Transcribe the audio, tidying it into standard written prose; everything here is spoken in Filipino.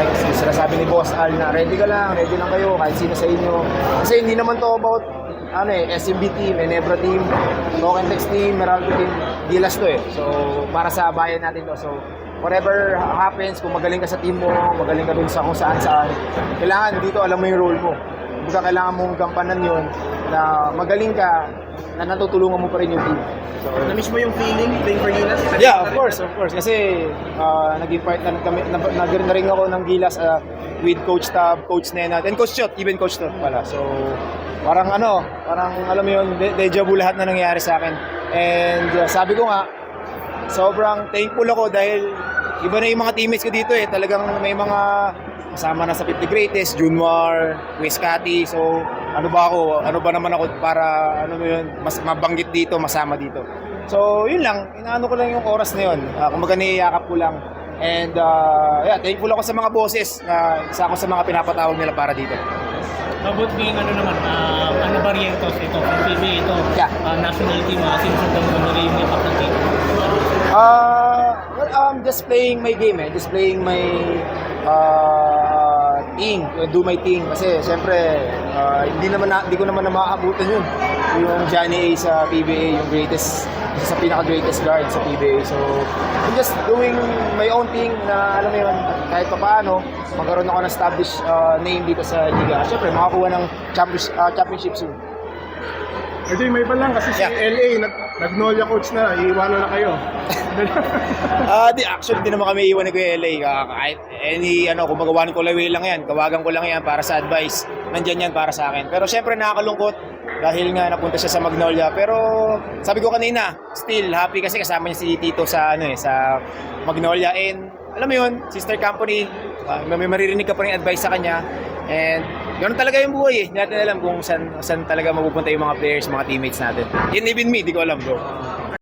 like sinasabi ni Boss Al na ready lang kayo, kahit sino sa inyo. Kasi hindi naman to about SMB team, Enebra team, Token Text team, Meralco team, Gilas to eh. So, para sa bayan natin to. So, whatever happens, kung magaling ka sa team mo, magaling ka dun sa kung saan, kailangan dito alam mo yung role mo. Kailangan mong gampanan yun na magaling ka, na natutulungan mo pa rin yung team. So, na-miss mo yung feeling playing for Gilas? Yeah, of course. Kasi naging part na kami, nag-ring ako ng Gilas with Coach Tab, Coach Nenat, and Coach Chot, even Coach Chot pala. So, parang alam mo yun, deja vu lahat na nangyayari sa akin. And sabi ko nga, sobrang thankful ako dahil iba na yung mga teammates ko dito eh. Talagang may mga kasama na sa 50 Greatest, Junmar, Weskati. So, ano ba naman ako para mas mabanggit dito, masama dito. So, yun lang, inaano ko lang yung oras na yun. Kumbaga niyayakap ko lang. And thankful ako sa mga bosses na isa ako sa mga pinapatawag nila para dito. About being Barrientos, ito, PBA ito, Yeah. national team, sinusundan mo na rin yung kapag team. Just playing my game just playing my thing, do my thing. Kasi siyempre, hindi ko naman na maaabutan yun. Yung Johnny A sa PBA, yung greatest, isa sa pinaka-greatest guard sa PBA. So, I'm just doing my own thing na alam mo yun, kahit pa paano, magkaroon ako ng established name dito sa Liga. Siyempre, makakuha ng championship soon. Ito yung may pa lang kasi si LA, nag-Nolya coach na, iiwanan na kayo. Actually, di naman kami iwan ni Kuya LA. Kahit kung magawain ko laway lang yan, kawagan ko lang yan para sa advice. Nandyan yan para sa akin. Pero syempre nakakalungkot dahil nga napunta siya sa Magnolia. Pero sabi ko kanina, still happy kasi kasama niya si Tito sa sa Magnolia. And alam mo yun, sister company, may maririnig ka pa rin advice sa kanya. And ganoon talaga yung buhay eh. Hindi natin alam kung saan talaga mapupunta yung mga players, mga teammates natin. And even me, di ko alam bro.